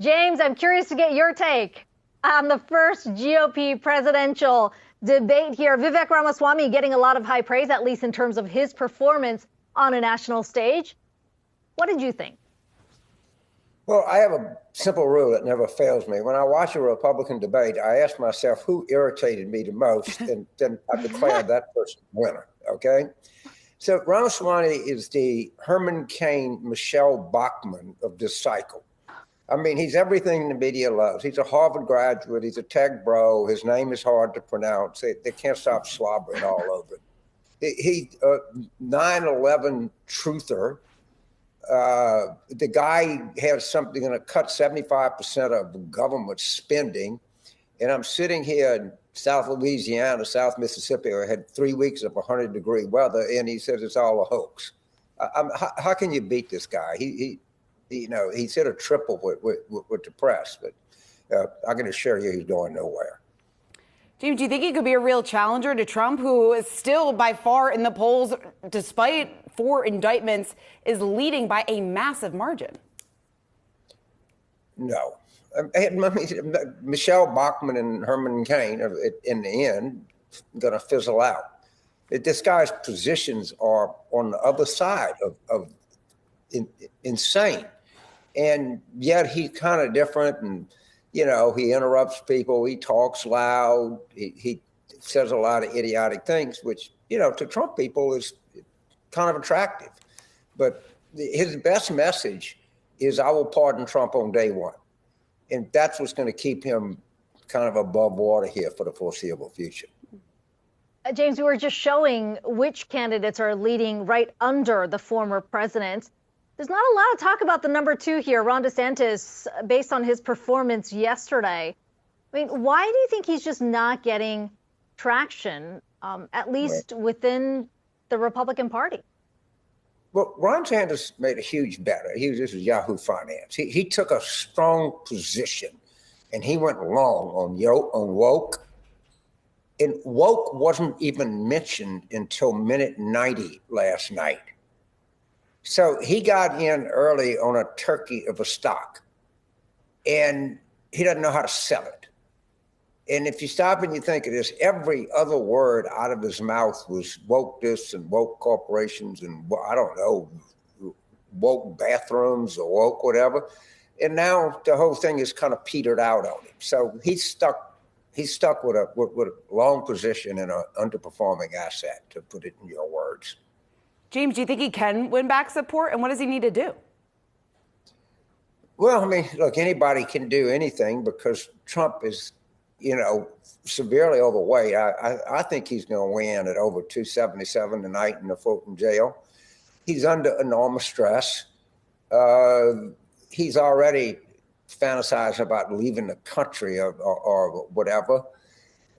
James, I'm curious to get your take on the first GOP presidential debate here. Vivek Ramaswamy getting a lot of high praise, at least in terms of his performance on a national stage. What did you think? Well, I have a simple rule that never fails me. When I watch a Republican debate, I ask myself who irritated me the most, and then I declare that person winner, okay? So Ramaswamy is the Herman Cain, Michelle Bachmann of this cycle. I mean, he's everything the media loves. He's a Harvard graduate. He's a tech bro. His name is hard to pronounce. They can't stop slobbering all over it. He's a 9/11 truther. The guy has something going to cut 75% of government spending. And I'm sitting here in South Louisiana, South Mississippi, where I had 3 weeks of 100-degree weather, and he says it's all a hoax. How can you beat this guy? He's hit a triple with the press, but I can assure you he's going nowhere. James, do you think he could be a real challenger to Trump, who is still by far in the polls, despite 4 indictments, is leading by a massive margin? No. I mean, Michelle Bachmann and Herman Cain are, in the end, going to fizzle out. This guy's positions are on the other side of insane. And yet he's kind of different, and he interrupts people, he talks loud, he says a lot of idiotic things, which, to Trump people is kind of attractive. But his best message is, I will pardon Trump on day one. And that's what's going to keep him kind of above water here for the foreseeable future. James, we were just showing which candidates are leading right under the former president. There's not a lot of talk about the number 2 here, Ron DeSantis, based on his performance yesterday. I mean, why do you think he's just not getting traction, at least within the Republican Party? Well, Ron DeSantis made a huge bet. This is Yahoo Finance. He took a strong position, and he went long on woke. And woke wasn't even mentioned until minute 90 last night. So he got in early on a turkey of a stock, and he doesn't know how to sell it. And if you stop and you think of this, every other word out of his mouth was woke this and woke corporations and, I don't know, woke bathrooms or woke whatever. And now the whole thing is kind of petered out on him. So he's stuck with a long position in an underperforming asset, to put it in your words. James, do you think he can win back support, and what does he need to do? Well, I mean, look, anybody can do anything because Trump is, severely overweight. I think he's going to win at over 277 tonight in the Fulton jail. He's under enormous stress. He's already fantasized about leaving the country or whatever.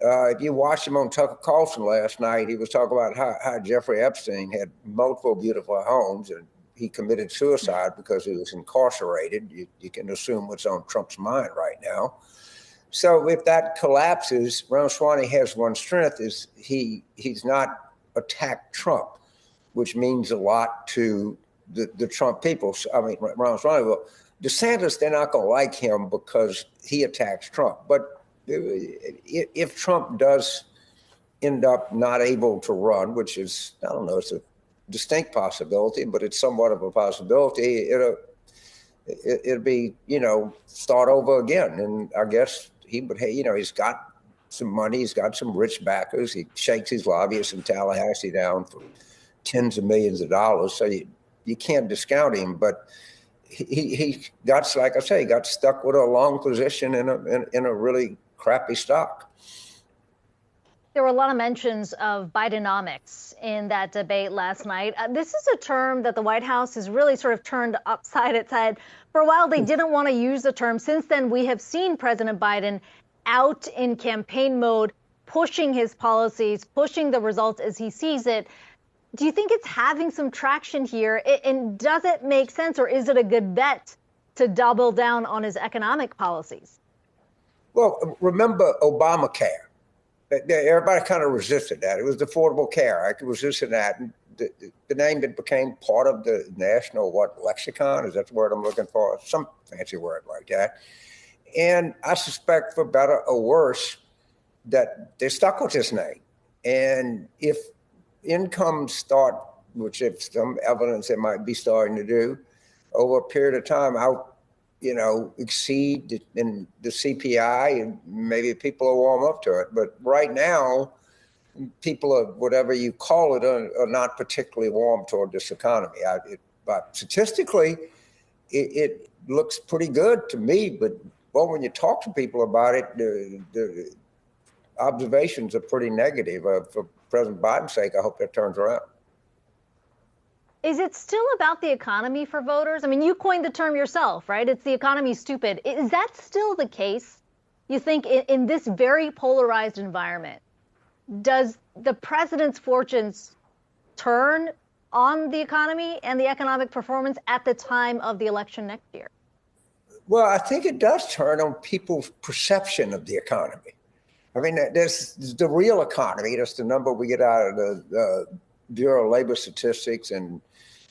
If you watched him on Tucker Carlson last night, he was talking about how Jeffrey Epstein had multiple beautiful homes and he committed suicide because he was incarcerated. You can assume what's on Trump's mind right now. So if that collapses, Ramaswamy has one strength, is he's not attacked Trump, which means a lot to the Trump people. I mean, Ramaswamy, well, DeSantis, they're not going to like him because he attacks Trump. But if Trump does end up not able to run, which is, I don't know, it's a distinct possibility, but it's somewhat of a possibility, it'll be, start over again. And I guess he would, he's got some money, he's got some rich backers. He shakes his lobbyists in Tallahassee down for tens of millions of dollars. So you can't discount him, but he got, like I say, he got stuck with a long position in a really crappy stock. There were a lot of mentions of Bidenomics in that debate last night. This is a term that the White House has really sort of turned upside its head. For a while, they didn't want to use the term. Since then, we have seen President Biden out in campaign mode, pushing his policies, pushing the results as he sees it. Do you think it's having some traction here? And does it make sense, or is it a good bet to double down on his economic policies? Well, remember Obamacare. everybody kind of resisted that. It was the Affordable Care Act. It was this and that. And the name that became part of the national, lexicon? Is that the word I'm looking for? Some fancy word like that. And I suspect, for better or worse, that they're stuck with this name. And if incomes start, which if some evidence it might be starting to do, over a period of time, exceed in the CPI, and maybe people will warm up to it. But right now, people are, whatever you call it, are not particularly warm toward this economy. But statistically, it looks pretty good to me. But when you talk to people about it, the observations are pretty negative. For President Biden's sake, I hope that turns around. Is it still about the economy for voters? I mean, you coined the term yourself, right? It's the economy stupid. Is that still the case? You think in this very polarized environment, does the president's fortunes turn on the economy and the economic performance at the time of the election next year? Well, I think it does turn on people's perception of the economy. I mean, there's the real economy. That's the number we get out of the Bureau of Labor Statistics, and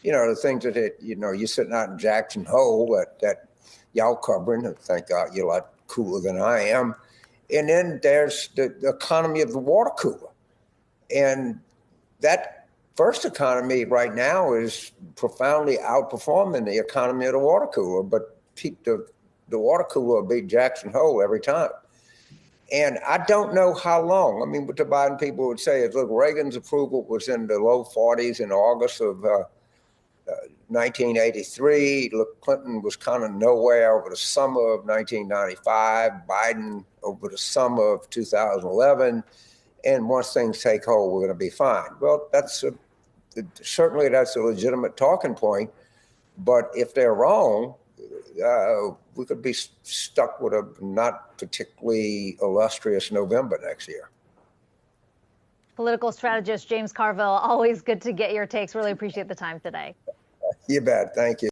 the things that you're sitting out in Jackson Hole that y'all covering. And thank God you're a lot cooler than I am. And then there's the economy of the water cooler, and that first economy right now is profoundly outperforming the economy of the water cooler. But the water cooler will beat Jackson Hole every time. And I don't know how long. I mean, what the Biden people would say is, look, Reagan's approval was in the low 40s in August of 1983. Look, Clinton was kind of nowhere over the summer of 1995. Biden over the summer of 2011. And once things take hold, we're going to be fine. Well, certainly that's a legitimate talking point. But if they're wrong, we could be stuck with a not particularly illustrious November next year. Political strategist James Carville, always good to get your takes. Really appreciate the time today. You bet. Thank you.